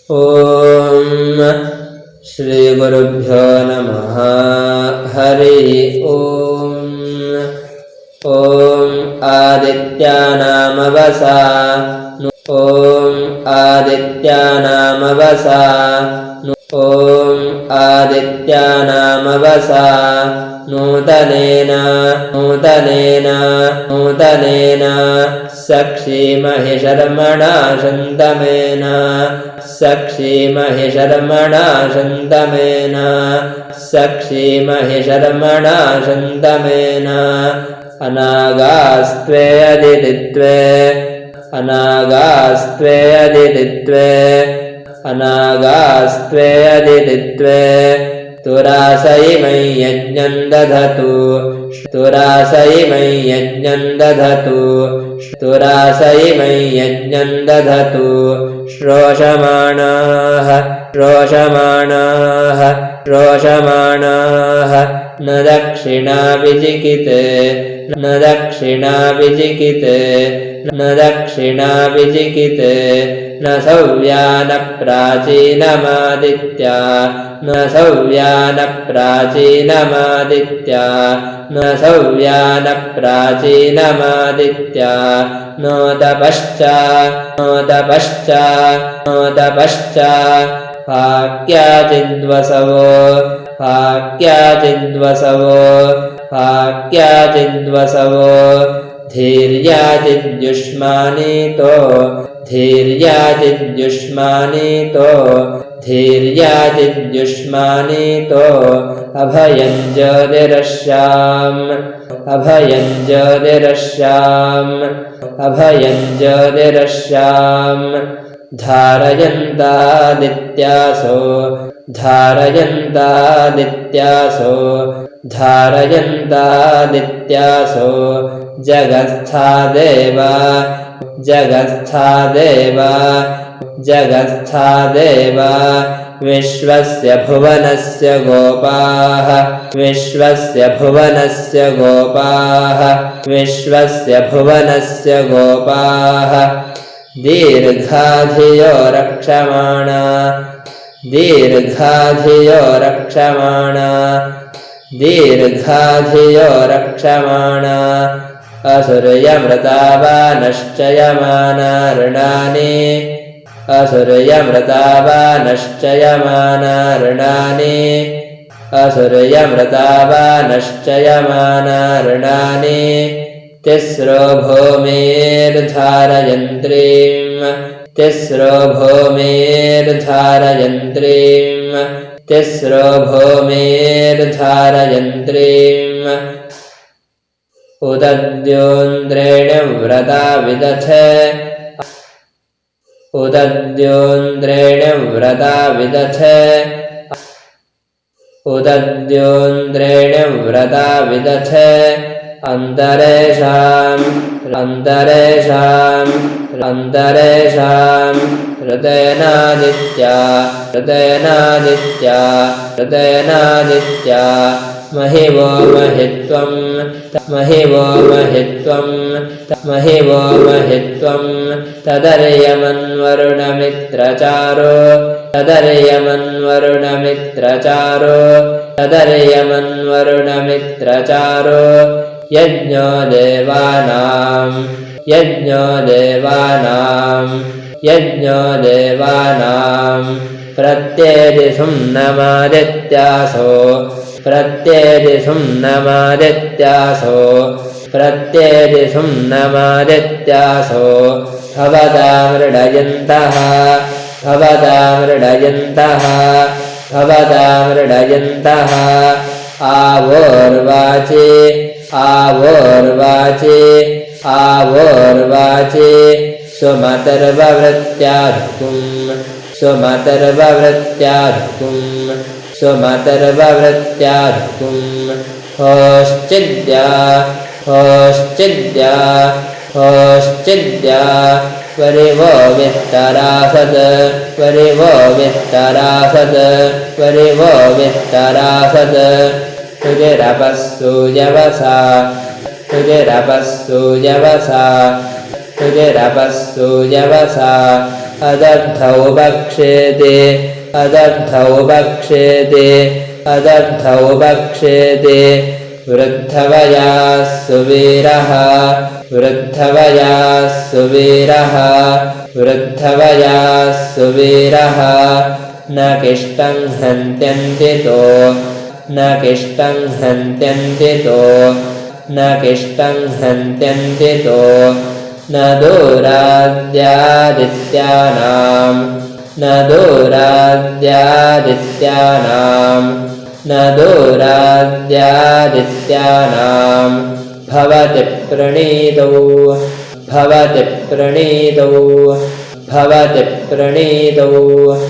ಓಂ ಶ್ರೀ ಗುರುಭ್ಯೋ ನಮಃ. ಹರಿ ಓಂ. ಓಂ ಆದಿತ್ಯಾನಾಮವಸಾ. ಓಂ ಆದಿತ್ಯಾನಾಮವಸಾ. ಓಂ ಆದಿತ್ಯಾನಾಮವಸಾ. ನೂತನೇನ ಸಕ್ಷೀಮಹಿ ಶರ್ಮಣಾ ಶಂತಮೇನ. ಸಕ್ಷೀಮಹಿ ಶರ್ಮಣಾ ಶಂತಮೇನ. ಸಕ್ಷೀಮಹಿ ಶರ್ಮಣಾ ಶಂತಮೇನ. ಅನಾಗಾಸ್ತ್ವೇ ಅದಿತಿತ್ವೇ. ಅನಾಗಾಸ್ತ್ವೇ ಅದಿತಿತ್ವೇ. ಅನಾಗಾಸ್ತ್ವೇ ಅದಿತಿತ್ವೇ. ತುರಾಸಯಿಮೈ ಯಜ್ಞಂ ದಧತು. ತುರಾಸಯಿಮೈ ಯಜ್ಞಂ ದಧತು. ತುರಾಸಯಿಮೈ ಯಜ್ಞಂ ದಧತು. ಶ್ರೋಷಮಾಣಾಃ ಶ್ರೋಷಮಾಣಾಃ ಶ್ರೋಷಮಾಣಾಃ. ನ ದಕ್ಷಿಣಾ ವಿಜಿಕಿತೆ. ನ ದಕ್ಷಿಣಾ ವಿಜಿಕಿತೆ. ನ ದಕ್ಷಿಣಾ ವಿಜಿಕಿತೆ. ನ ಸವ್ಯಾನ ಪ್ರಾಚೀನಮಾದಿತ್ಯ. ನ ಸವ್ಯಾನ ಪ್ರಾಚೀನಮಾದಿತ್ಯ. ನ ಸವ್ಯಾನ ಪ್ರಾಚೀನಮಾದಿತ್ಯ. ನೋದಪಶ್ಚ ನೋದಪಶ್ಚ ನೋದಪಶ್ಚ. ಪಾಕ್ಯಾಚಿದ್ವಸವೋ ಪಾಕ್ಯಾಚಿದ್ವಸವೋ ಪಾಕ್ಯಾಚಿದ್ವಸವೋ. ಧೀರ್ಯಾಚಿದ್ಯುಷ್ಮಾನೀತೋ ಧೀರ್ಯಾಚಿದ್ಯುಷ್ಮಾನೀತೋ ಧೀರ್ಯಾಚಿದ್ಯುಷ್ಮಾನೀತೋ. ಅಭಯಂ ಜ್ಯೋತಿರಶ್ಯಾಂ ಅಭಯಂ ಜ್ಯೋತಿರಶ್ಯಾಂ ಅಭಯಂ ಜ್ಯೋತಿರಶ್ಯಾಂ. ಧಾರಯಂತಾದಿತ್ಯಾಸೋ ಧಾರಯಂತಾದಿತ್ಯಾಸೋ ಧಾರಯಂತಾದಿತ್ಯಾಸೋ. ಜಗತ್ಸ್ಥಾದೇವ ಜಗತ್ಸ್ಥಾದೇವ ಜಗತ್ಸ್ಥಾದೇವ. ವಿಶ್ವಸ್ಯ ಭುವನಸ್ಯ ಗೋಪಾಃ ವಿಶ್ವಸ್ಯ ಭುವನಸ್ಯ ಗೋಪಾಃ ವಿಶ್ವಸ್ಯ ಭುವನಸ್ಯ ಗೋಪಾಃ. ದೀರ್ಘಾಧಿಯೋ ರಕ್ಷಮಾಣ ದೀರ್ಘಾಧಿಯೋ ರಕ್ಷಮಾಣ ದೀರ್ಘಾಧಿಯೋ ರಕ್ಷಮಾಣ. ಅಸುರ್ಯಮೃತಾವಾನಶ್ಚಯಮಾನಾ ಋಣಾನಿ ಅಸುರ್ಯಮೃತಾವಾನಶ್ಚಯಮಾನಾ ಋಣಾನಿ ಅಸುರ್ಯಮೃತಾವಾನಶ್ಚಯಮಾನಾ ಋಣಾನಿ. ತಿಸ್ರೋ ಭೂಮಿರ್ಧಾರಯಂತ್ರೀಂ ತಿಸ್ರೋ ಭೂಮಿರ್ಧಾರಯಂತ್ರೀಂ ತಿಸ್ರೋ ಭೂಮಿರ್ಧಾರಯಂತ್ರೀಂ. ಉದದ್ಯೋಂದ್ರೇಣ ವ್ರತಾ ವಿದಧೆ ಉದದ್ಯೋಂದ್ರೇಣ ವ್ರತಾ ವಿದಧೆ ಉದದ್ಯೋಂದ್ರೇಣ ವ್ರತಾ ವಿದಧೆ. ಅಂತರೇಷಾಂ ಅಂತರೇಷಾಂ ಅಂತರೇಷಾಂ. ಹೃದಯನಾದಿತ್ಯ ಹೃದಯನಾದಿತ್ಯ ಹೃದಯನಾದಿತ್ಯ. ಮಹಿವೋ ಮಹಿತ್ವಂ ಮಹಿವೋ ಮಹಿತ್ವಂ ಮಹಿವೋ ಮಹಿತ್ವಂ. ತದರ್ಯಮನ್ವರುಣಮಿತ್ರಚಾರೋ ತದರ್ಯಮನ್ವರುಣಮಿತ್ರಚಾರೋ ತದರ್ಯಮನ್ವರುಣಮಿತ್ರಚಾರೋ. ಯಜ್ಞೋ ದೇವಾನಾಂ ಯಜ್ಞೋ ದೇವಾನಾಂ ಯಜ್ಞೋ ದೇವಾನಾಂ. ಪ್ರತ್ಯೇತಿ ಸುಮ್ನಮಾದಿತ್ಯಾಸೋ ಪ್ರತ್ಯೇತಿ ಸುಮ್ನಮಾದಿತ್ಯಾಸೋ ಪ್ರತ್ಯೇತಿ ಸುಮ್ನಮಾದಿತ್ಯಾಸೋ. ಭವತಾ ಮೃಡಯन्तಃ ಭವತಾ ಮೃಡಯन्तಃ ಭವತಾ ಮೃಡಯन्तಃ. ಆವೋರ್ವಾಚಿ ಆವೋರ್ವಾಚಿ ಆವೋರ್ವಾಚಿ. ಸುಮತರ್ವವೃತ್ಯಾಧುಕುಂ ಸುಮತರ್ವವೃತ್ಯಾಧುಕುಂ ಸುಮತರ್ವವೃತ್ಯಾಧುಕುಂ. ಹೋಶ್ಚಿದ್ಯಾ ಹೋಶ್ಚಿದ್ಯಾ ಹೋಶ್ಚಿದ್ಯಾ. ಪರಿವೋ ವಿಸ್ತರಾಸದ್ ಪರಿವೋ ವಿಸ್ತರಾಸದ್ ಪರಿವೋ ವಿಸ್ತರಾಸದ್. ಋಜಿರಪಸ್ಸೂಯವಸಾ ಋಜಿರಪಸ್ಸೂಯವಸಾ ಋಜಿರಪಸ್ಸೂಯವಸಾ. अदर्थौ भक्षेते अदर्थौ भक्षेते अदर्थौ भक्षेते वृद्धवयाः सुवीरः वृद्धवयाः सुवीरः वृद्धवयाः सुवीरः न किष्टं हन्त्यन्तितो न किष्टं हन्त्यन्तितो न किष्टं हन्त्यन्तितो न दूराद्यादित्यानां न दूराद्यादित्यानां न दूराद्यादित्यानां भवति प्रणीतौ भवति प्रणीतौ भवति प्रणीतौ